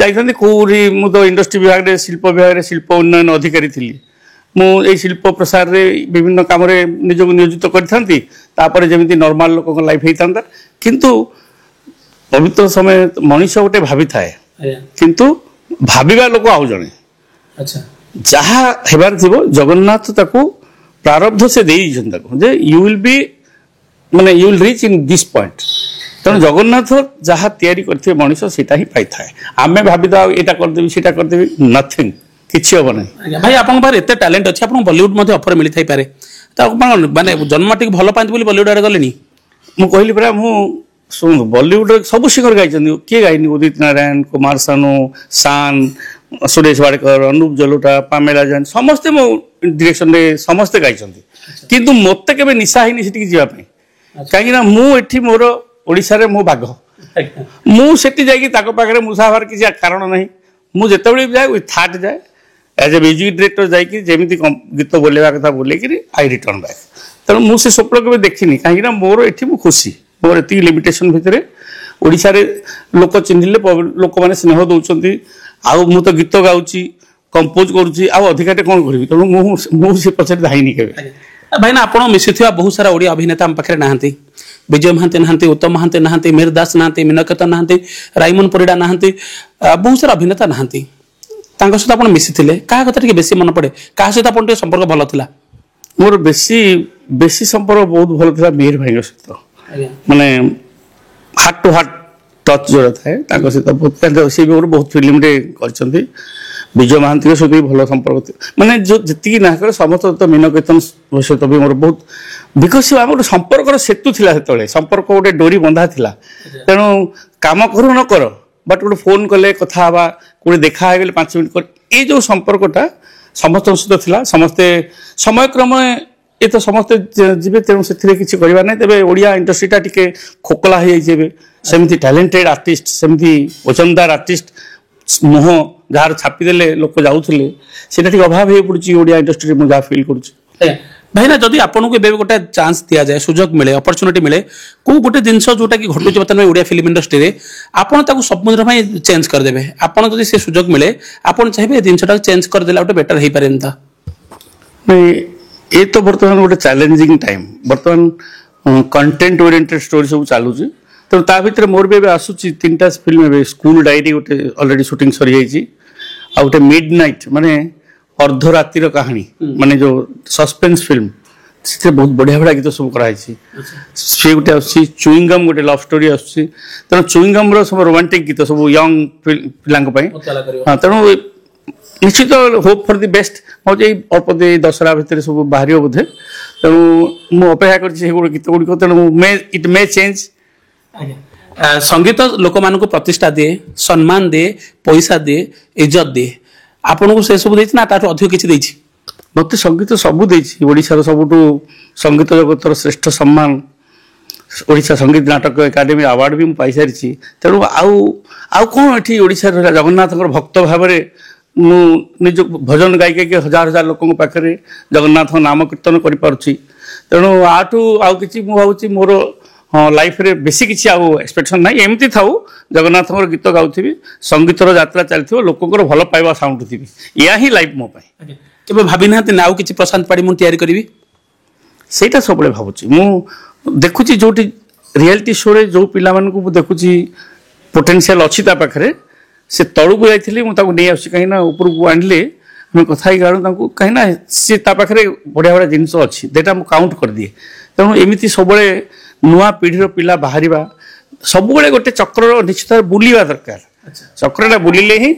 ଯାଇଥାନ୍ତି। କୋଉଠି ମୁଁ ତ ଇଣ୍ଡଷ୍ଟ୍ରି ବିଭାଗରେ, ଶିଳ୍ପ ବିଭାଗରେ ଶିଳ୍ପ ଉନ୍ନୟନ ଅଧିକାରୀ ଥିଲି। ମୁଁ ଏଇ ଶିଳ୍ପ ପ୍ରସାରରେ ବିଭିନ୍ନ କାମରେ ନିଜକୁ ନିୟୋଜିତ କରିଥାନ୍ତି। ତାପରେ ଯେମିତି ନର୍ମାଲ ଲୋକଙ୍କ ଲାଇଫ ହେଇଥାନ୍ତା। କିନ୍ତୁ ପବିତ୍ର ସମୟ ମଣିଷ ଗୋଟେ ଭାବିଥାଏ, କିନ୍ତୁ ଭାବିବା ଲୋକ ଆଉ ଜଣେ। ଯାହା ହେବାର ଥିବ ଜଗନ୍ନାଥ ତାକୁ ପ୍ରାରବ୍ଧ ସେ ଦେଇଛନ୍ତି ତାକୁ, ଯେ you will reach in this point. ତେଣୁ ଜଗନ୍ନାଥ ଯାହା ତିଆରି କରିଥିବେ ମଣିଷ ସେଇଟା ହିଁ ପାଇଥାଏ। ଆମେ ଭାବିବା ଏଇଟା କରିଦେବି ସେଇଟା କରିଦେବି, ନଥିଙ୍ଗ, କିଛି ହବ ନାହିଁ। ଭାଇ ଆପଣଙ୍କ ପାଖରେ ଏତେ ଟ୍ୟାଲେଣ୍ଟ ଅଛି, ଆପଣଙ୍କୁ ବଲିଉଡ ମଧ୍ୟ ଅଫର ମିଳିଥାଇପାରେ, ମାନେ ଜନ୍ମ ଟିକେ ଭଲ ପାଆନ୍ତି ବୋଲି ବଲିଉଡ୍ ଆଡେ ଗଲେନି? ମୁଁ କହିଲି ପରା ମୁଁ ଶୁଣନ୍ତୁ ବଲିଉଡରେ ସବୁ ସିଙ୍ଗର ଗାଇଛନ୍ତି, କିଏ ଗାଇନି? ଉଦିତ ନାରାୟଣ, କୁମାର ସାନୁ, ଶାନ, ସୁରେଶ ବାଡକର, ଅନୁପ ଜଲୋଟା, ପାମେଲା ଜାନ, ସମସ୍ତେ ମୋ ଡିରେକ୍ସନରେ ସମସ୍ତେ ଗାଇଛନ୍ତି। କିନ୍ତୁ ମୋତେ କେବେ ନିଶା ହେଇନି ସେଠିକି ଯିବା ପାଇଁ, କାହିଁକି ନା ମୁଁ ଏଠି ମୋର ଓଡ଼ିଶାରେ ମୋ ବାଘ, ମୁଁ ସେଠି ଯାଇକି ତାଙ୍କ ପାଖରେ ମୂଷା ହବାର କିଛି କାରଣ ନାହିଁ। ମୁଁ ଯେତେବେଳେ ଯାଏ ୱିଥ୍ ଥାଟ୍ ଯାଏ, एज ए म्यूजिक डायरेक्टर जाकि जमी गीत बोलेवा कथा बोलेकि आई रिटर्न बैक। तेणु मुझे स्वप्न केवे देखनी, कहीं मोर एटी मु खुशी, मोर एति लिमिटेशन भितर ओडिशा रे लोक चिन्हिले लोक मैंने स्नेह दौरान आउ मु तो गीत गाऊँगी कंपोज करुँची आउ अधिकाटे कौन करी, तेणु मुझे पचार धाइनी के भाई ना आप मिशुवा बहुत सारा ओडिया अभिनेता आम पाखे नहांती, विजय महांती नहांती, उत्तम महांती नहांती, मीर दास नहांती, मीनकेतन नहांती, राइमन परिडा नहांती, बहुत सारा अभिनेता नहांती। तांको सहित आपण मिसिथिले, काहा कथा टिके बेसी मन पड़े, काहा सहित आपण टिके संपर्क भलो थिला? मोर बेसी संपर्क बहुत भलो थिला मीर भाई सहित, माने हार्ट टू हार्ट टच जोड़ा थाए तांको सहित बहुत से बहुत फिल्म रे करचंती। विजय महांती सहित भी भलो संपर्क, माने जो जति ना करे समस्त तो मीनकेतन सहित भी मोर बहुत बिकॉज आम गोटे संपर्क सेतु थिला, सेतले संपर्क गोटे डोरी बंधा थिला। तेणु काम करू न कर बट गोटे फोन कले कथा हवा, कोई देखा है 5 मिनट कर, ये जो संपर्कटा समस्त सहित थिला। समस्ते समय क्रम ये तो समस्ते जीवे, तेणु से किसी करवा ना। तेरे ओडिया इंडस्ट्रीटा टिके खोकला हो जाए, सेमती टैलेंटेड आर्टिस्ट, सेमती वजनदार आर्टिस्ट मुह जार छापीदे लोक जाऊले, सीटा टे अभाव हो पड़ी ओडिया इंडस्ट्री में जहाँ फिल करुँच। भाई ना जदि आपको गोटे चांस दि जाए, सुजोग मिले, अपरच्युनिटी मिले, को गोटे जिनस जोटा कि घटुच बर्तमान ओडिया फिल्म इंडस्ट्री रे आपन ताकू समुद्र में चेंज करदेवे, आपन जदि से सुजोग मिले आपन चाहिए जिनसटा चेंज करदेला गोटे बेटर हो पारे था? नहीं, ये तो बर्तमान गोटे चैलेंजिंग टाइम, बर्तमान कंटेंट ओरिएंटेड स्टोरी सब चलुँ। तो ता भीतर मोर भी आसूची 3टा फिल्म, स्कूल डायरी गोटे ऑलरेडी शूटिंग सरी जाइए, आ गोटे मिडनाइट माने अर्धरातिर कहानी, माने जो सस्पेंस फिल्म से बहुत बढ़िया बढ़िया गीत सब कराई, से गोटे आसी चुईंगम गोटे लव स्टोरी आसी। तेणु चुईंगम सब रोमांटिक गीत सब यंग पिला, हाँ तेणु निश्चित होप फॉर द बेस्ट। मुझे अल्प दशहरा भितर सब बाहर बोधे, तेणु मुझे अपेक्षा कर गीत गुड़िक, तेणु इट मे चेंज। संगीत लोक मान प्रतिष्ठा दिए, सम्मान दिए, पैसा दिए, इज्जत दिए, आपन को से सब देछि ना ताठो अधिक किछि देछि? मत संगीत सबू देछि, ओडिशा रो सबुठु संगीत जगतर श्रेष्ठ सम्मान ओडिशा संगीत नाटक एकाडेमी अवार्ड भी पाई सारी। तेणु आउ कौन ये ओडिशा जगन्नाथ भक्त भाव निज भजन गायिक हजार हजार लोक पाखे जगन्नाथ नाम कीर्तन कर पारुछि। तेणु आठू आउ कि भावी मोर लाइफ रे बेसी किसी एक्सपेक्टेशन ना, एमती थाऊ जगन्नाथ गीत गाउथी, संगीतर यात्रा चलती, लोकंर भल पाइबा साउंड थी, या ही लाइफ मो पाई। केबे भाबी ना आउ किछि प्रशांत पाड़ी मु तैयारी करबी, सेटा सबले भाबुची। मु देखुची जोटी रियलिटी शो रे जो पिला मानकु मु देखुची पोटेंशियल अछि ता पाखरे, से तळु को जाइथिली मु ताको नै आसी, कहीं ना ऊपर को आनले हम कथा ही गाणु ताको, कहीं ना से ता पाखरे बढ़िया बढ़िया जिनिस अछि, देटा मु काउंट कर दिए। तेणु एमिति सबले नुआ पीढ़ीर पिला बाहर सब गोटे चक्र निश्चित बुलवा दरकार। चक्रटा बुलिले ही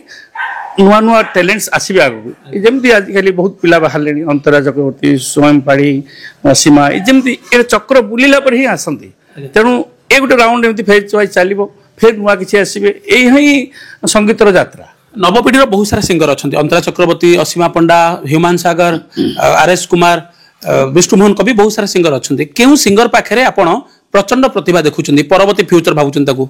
नुआ नुआ टैलेंट्स आसवे आगू। जमी आजिकल बहुत पिला बाहर, अंतरा चक्रवर्ती, स्वयं पाड़ी, सीमा, जमी ये चक्र बुलिला पर ही आसती। तेणु ये गोटे राउंड एमती फेज वाइज चलो, फिर नुआ किसी आसवे, यही संगीतर यात्रा। नवपीढ़ी बहुत सारा सिंगर अच्छा, अंतरा चक्रवर्ती, असीमा पंडा, ह्यूमान सागर, आर.एस. कुमार, विष्णुमोहन कवि, बहुत सारा सिंगर अच्छा। क्यों सिंगर पाखे आपण प्रचंड प्रतिभा देखुं, परवर्ती फ्यूचर भावुं?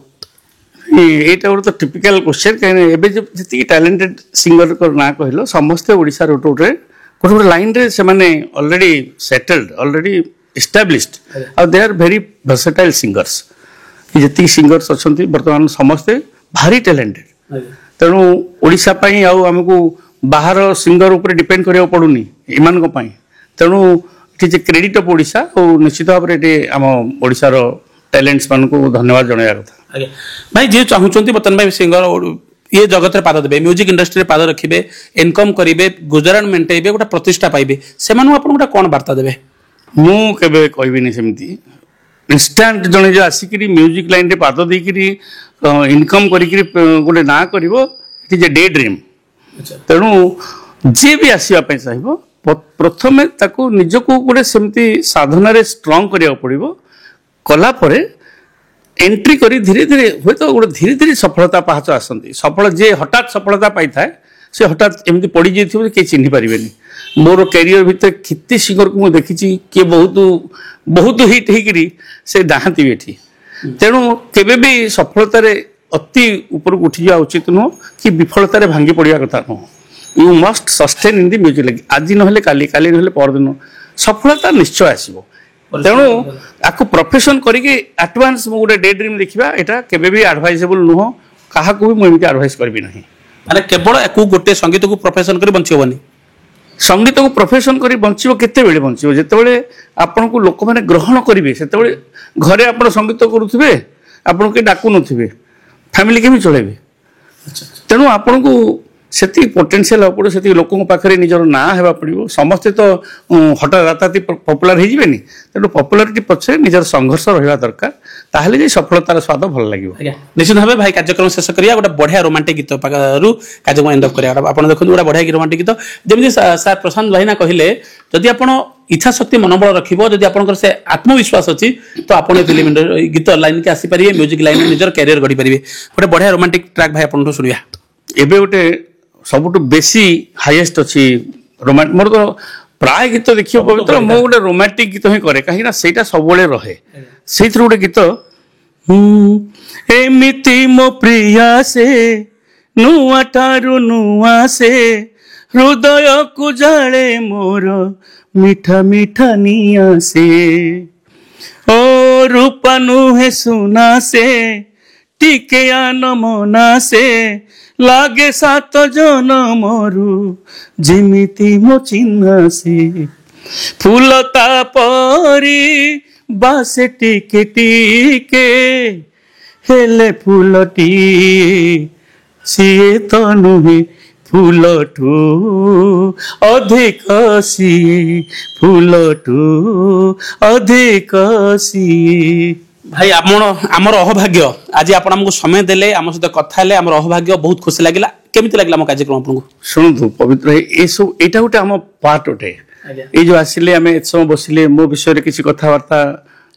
एटा गोटे तो टिपिकल क्वेश्चन, कहीं जी टैलेंटेड सिंगर ना कहल समस्ते ओडिशा रोटे गोटे गोटे लाइन रे से माने ऑलरेडी सेटल्ड, ऑलरेडी एस्टाब्लिश्ड, और they are very versatile singers. जी सिंगर्स अच्छा बर्तमान समस्ते भारी टैलेंटेड। तेणु ओडिशा पई आमको बाहर सिंगर उपर डिपेंड करिया पड़ुनी इमान को पई। तेणु ये क्रेडिट ऑफ ओडिशा, और निश्चित भाव में आम ओडिशार टैलेंट्स मान को धन्यवाद जनाया कथा। भाई जी चाहूँगी बर्तमान भाई सिंगर ये जगत में पाद देवे, म्यूजिक इंडस्ट्री पाद रखिए, इनकम करेंगे, गुजराण मेन्टेबे, गोटे प्रतिष्ठा पाइबे, से गोटे कौन बार्ता देवे? मु केबे कहबिनी सेमती इंस्टांट जने जो आसिक म्यूजिक लाइन रे पाद देकरी इनकम करिकरी गोटे ना करिवो, it is a daydream. तेणु जी भी आसवा चाहिए ପ୍ରଥମେ ତାକୁ ନିଜକୁ ଗୋଟେ ସେମିତି ସାଧନାରେ ଷ୍ଟ୍ରଙ୍ଗ କରିବାକୁ ପଡ଼ିବ। କଲା ପରେ ଏଣ୍ଟ୍ରି କରି ଧୀରେ ଧୀରେ ହୁଏତ ଗୋଟେ ଧୀରେ ଧୀରେ ସଫଳତା ପାହାଚ ଆସନ୍ତି। ଯିଏ ହଠାତ୍ ସଫଳତା ପାଇଥାଏ ସେ ହଠାତ୍ ଏମିତି ପଡ଼ିଯାଇଥିବ ଯେ କେହି ଚିହ୍ନି ପାରିବେନି। ମୋର କ୍ୟାରିୟର ଭିତରେ କେତେ ସିଙ୍ଗରକୁ ମୁଁ ଦେଖିଛି କିଏ ବହୁତ ହିଟ୍ ହେଇକିରି ସେ ନାହାନ୍ତି ବି ଏଠି। ତେଣୁ କେବେ ବି ସଫଳତାରେ ଅତି ଉପରକୁ ଉଠିଯିବା ଉଚିତ ନୁହଁ କି ବିଫଳତାରେ ଭାଙ୍ଗି ପଡ଼ିବା କଥା ନୁହଁ। You must sustain in the music line. ଆଜି ନହେଲେ କାଲି ନହେଲେ ପରଦିନ ସଫଳତା ନିଶ୍ଚୟ ଆସିବ। ତେଣୁ ଆକୁ ପ୍ରଫେସନ୍ କରିକି ଆଡଭାନ୍ସ ମୁଁ ଗୋଟେ ଡେ ଡ୍ରିମ୍ ଦେଖିବା ଏଇଟା କେବେ ବି ଆଡଭାଇଜେବୁଲ ନୁହଁ। କାହାକୁ ବି ମୁଁ ଏମିତି ଆଡଭାଇସ୍ କରିବି ନାହିଁ। ମାନେ କେବଳ ୟାକୁ ଗୋଟେ ସଙ୍ଗୀତକୁ ପ୍ରଫେସନ୍ କରି ବଞ୍ଚି ହେବନି। ସଙ୍ଗୀତକୁ ପ୍ରଫେସନ୍ କରି ବଞ୍ଚିବ କେତେବେଳେ ବଞ୍ଚିବ? ଯେତେବେଳେ ଆପଣଙ୍କୁ ଲୋକମାନେ ଗ୍ରହଣ କରିବେ ସେତେବେଳେ। ଘରେ ଆପଣ ସଙ୍ଗୀତ କରୁଥିବେ ଆପଣଙ୍କୁ କେହି ଡାକୁନଥିବେ, ଫ୍ୟାମିଲି କେମିତି ଚଳେଇବେ? ତେଣୁ ଆପଣଙ୍କୁ ସେତିକି ପୋଟେନ୍ସିଆଲ ହେବାକୁ ପଡ଼ିବ, ସେତିକି ଲୋକଙ୍କ ପାଖରେ ନିଜର ନାଁ ହେବାକୁ ପଡ଼ିବ। ସମସ୍ତେ ତ ହଠାତ୍ ରାତାତି ପପୁଲାର ହେଇଯିବେନି। ତେଣୁ ପପୁଲାରିଟି ପଛରେ ନିଜର ସଂଘର୍ଷ ରହିବା ଦରକାର, ତାହେଲେ ଯାଇ ସଫଳତାର ସ୍ୱାଦ ଭଲ ଲାଗିବ। ଆଜ୍ଞା ନିଶ୍ଚିତ ଭାବେ ଭାଇ କାର୍ଯ୍ୟକ୍ରମ ଶେଷ କରିବା ଗୋଟେ ବଢିଆ ରୋମାଣ୍ଟିକ ଗୀତ ପାଖରୁ କାର୍ଯ୍ୟକ୍ରମ ଏଣ୍ଡ ଅଫ୍ କରିବା। ଆପଣ ଦେଖନ୍ତୁ ଗୋଟେ ବଢିଆ ରୋମାଣ୍ଟିକ ଗୀତ ଯେମିତି ସାର୍ ପ୍ରଶାନ୍ତ ଭାଇନା କହିଲେ, ଯଦି ଆପଣ ଇଚ୍ଛା ଶକ୍ତି ମନୋବଳ ରଖିବ, ଯଦି ଆପଣଙ୍କର ସେ ଆତ୍ମବିଶ୍ୱାସ ଅଛି ତ ଆପଣ ଫିଲ୍ମ ଗୀତ ଲାଇନକି ଆସିପାରିବେ, ମ୍ୟୁଜିକ ଲାଇନରେ ନିଜର କ୍ୟାରିୟର ଗଢ଼ିପାରିବେ। ଗୋଟେ ବଢିଆ ରୋମାଣ୍ଟିକ ଟ୍ରାକ୍ ଭାଇ ଆପଣଠୁ ଶୁଣିବା। ଏବେ ଗୋଟେ ସବୁଠୁ ବେଶୀ ହାଇଏଷ୍ଟ ଅଛି ମୋର ତ ପ୍ରାୟ ଗୀତ ଦେଖିବ ପବିତ୍ର, ମୁଁ ଗୋଟେ ରୋମାଣ୍ଟିକ ଗୀତ ହିଁ କରେ, କାହିଁକିନା ସେଇଟା ସବୁବେଳେ ରହେ। ସେଇଥିରୁ ଗୋଟେ ଗୀତ ଏମିତି ମୋ ପ୍ରିୟା ସେ ନୂଆ ଠାରୁ ନୂଆ ସେ ହୃଦୟକୁ ଜାଳେ ମୋର ମିଠା ମିଠା ନିଆ ସେ ଓ ରୂପା ନୁହେଁ ସୁନା ସେ ଟିକେ ଆନମନା ସେ ଲାଗେ 7 ଜନମରୁ ଯେମିତି ମୋ ଚିହ୍ନା ସେ ଫୁଲ ତାପରି ବାସେ ଟିକେ ଟିକେ ହେଲେ ଫୁଲଟି ସିଏ ତ ନୁହେଁ ଫୁଲଠୁ ଅଧିକ ସିଏ ଫୁଲଠୁ ଅଧିକ ସିଏ। ଭାଇ ଆମର ଅହଭାଗ୍ୟ ଆଜି ଆପଣ ଆମକୁ ସମୟ ଦେଲେ, ଆମ ସହିତ କଥା ହେଲେ, ଆମର ଅହଭାଗ୍ୟ ବହୁତ ଖୁସି ଲାଗିଲା। କେମିତି ଲାଗିଲା ଆମ କାର୍ଯ୍ୟକ୍ରମ ଆପଣଙ୍କୁ? ଶୁଣନ୍ତୁ ପବିତ୍ର, ଏସବୁ ଏଇଟା ଗୋଟେ ଆମ ପାର୍ଟ ଗୋଟେ। ଏଇ ଯୋଉ ଆସିଲେ ଆମେ ଏତେ ସମୟ ବସିଲେ, ମୋ ବିଷୟରେ କିଛି କଥାବାର୍ତ୍ତା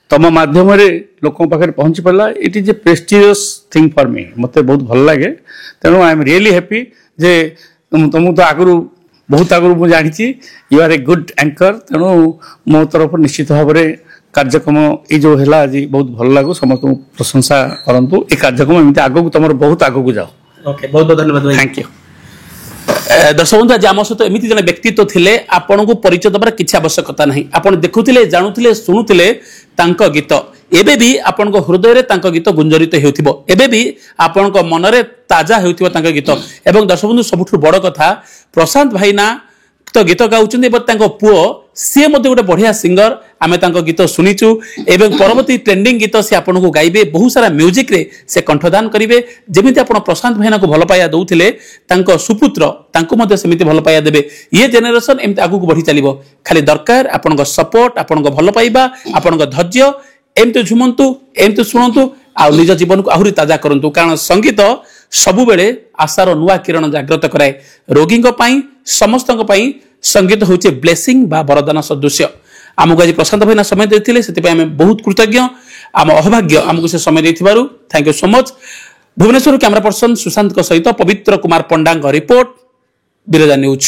ତମ ମାଧ୍ୟମରେ ଲୋକଙ୍କ ପାଖରେ ପହଞ୍ଚି ପାରିଲା। It is a prestigious thing for ମି। ମୋତେ ବହୁତ ଭଲ ଲାଗେ। ତେଣୁ ଆଇ ଏମ୍ ରିଏଲି ହ୍ୟାପି ଯେ ତମକୁ ତ ବହୁତ ଆଗରୁ ମୁଁ ଜାଣିଛି। ୟୁ ଆର୍ ଏ ଗୁଡ୍ ଆଙ୍କର। ତେଣୁ ମୋ ତରଫରୁ ନିଶ୍ଚିତ ଭାବରେ କାର୍ଯ୍ୟକ୍ରମ ଏଇ ଯୋଉ ହେଲା ଆଜି ବହୁତ ଭଲ ଲାଗୁ, ସମସ୍ତଙ୍କୁ ପ୍ରଶଂସା କରନ୍ତୁ। ଏ କାର୍ଯ୍ୟକ୍ରମ ଏମିତି ଆଗକୁ ତମର ବହୁତ ଆଗକୁ ଯାଅ। ଓକେ, ବହୁତ ବହୁତ ଧନ୍ୟବାଦ ଭାଇ। Thank you. ଦର୍ଶକ ବନ୍ଧୁ, ଆଜି ଆମ ସହିତ ଏମିତି ଜଣେ ବ୍ୟକ୍ତିତ୍ୱ ଥିଲେ, ଆପଣଙ୍କୁ ପରିଚୟ ଦେବାର କିଛି ଆବଶ୍ୟକତା ନାହିଁ। ଆପଣ ଦେଖୁଥିଲେ, ଜାଣୁଥିଲେ, ଶୁଣୁଥିଲେ ତାଙ୍କ ଗୀତ। ଏବେ ବି ଆପଣଙ୍କ ହୃଦୟରେ ତାଙ୍କ ଗୀତ ଗୁଞ୍ଜରିତ ହେଉଥିବ, ଏବେ ବି ଆପଣଙ୍କ ମନରେ ତାଜା ହେଉଥିବ ତାଙ୍କ ଗୀତ। ଏବଂ ଦର୍ଶକ ବନ୍ଧୁ, ସବୁଠୁ ବଡ଼ କଥା, ପ୍ରଶାନ୍ତ ଭାଇନା ତ ଗୀତ ଗାଉଛନ୍ତି ଏବଂ ତାଙ୍କ ପୁଅ ସିଏ ମଧ୍ୟ ଗୋଟେ ବଢିଆ ସିଙ୍ଗର। ଆମେ ତାଙ୍କ ଗୀତ ଶୁଣିଛୁ ଏବଂ ପରବର୍ତ୍ତୀ ଟ୍ରେଣ୍ଡିଂ ଗୀତ ସେ ଆପଣଙ୍କୁ ଗାଇବେ, ବହୁତ ସାରା ମ୍ୟୁଜିକରେ ସେ କଣ୍ଠଦାନ କରିବେ। ଯେମିତି ଆପଣ ପ୍ରଶାନ୍ତ ଭାଇନାକୁ ଭଲ ପାଇବା ଦଉଥିଲେ, ତାଙ୍କ ସୁପୁତ୍ର ତାଙ୍କୁ ମଧ୍ୟ ସେମିତି ଭଲ ପାଇବା ଦେବେ। ଇଏ ଜେନେରେସନ ଏମିତି ଆଗକୁ ବଢି ଚାଲିବ। ଖାଲି ଦରକାର ଆପଣଙ୍କ ସପୋର୍ଟ, ଆପଣଙ୍କ ଭଲ ପାଇବା, ଆପଣଙ୍କ ଧୈର୍ଯ୍ୟ। ଏମିତି ଝୁମନ୍ତୁ, ଏମିତି ଶୁଣନ୍ତୁ, ଆଉ ନିଜ ଜୀବନକୁ ଆହୁରି ତାଜା କରନ୍ତୁ। କାରଣ ସଙ୍ଗୀତ ସବୁବେଳେ ଆଶାର ନୂଆ କିରଣ ଜାଗ୍ରତ କରାଏ। ରୋଗୀଙ୍କ ପାଇଁ, ସମସ୍ତଙ୍କ ପାଇଁ ସଙ୍ଗୀତ ହେଉଛି ବ୍ଲେସିଂ ବା ବରଦାନ ସଦୃଶ୍ୟ। ଆମକୁ ଆଜି ପ୍ରଶାନ୍ତ ଭାଇନା ସମୟ ଦେଇଥିଲେ, ସେଥିପାଇଁ ଆମେ ବହୁତ କୃତଜ୍ଞ। ଆମ ଅହଭାଗ୍ୟ ଆମକୁ ସେ ସମୟ ଦେଇଥିବାରୁ thank you so much. Bhubaneswar camera person ସୁଶାନ୍ତଙ୍କ ସହିତ ପବିତ୍ର କୁମାର ପଣ୍ଡାଙ୍କ ରିପୋର୍ଟ, ବିରଜା ନ୍ୟୁଜ୍।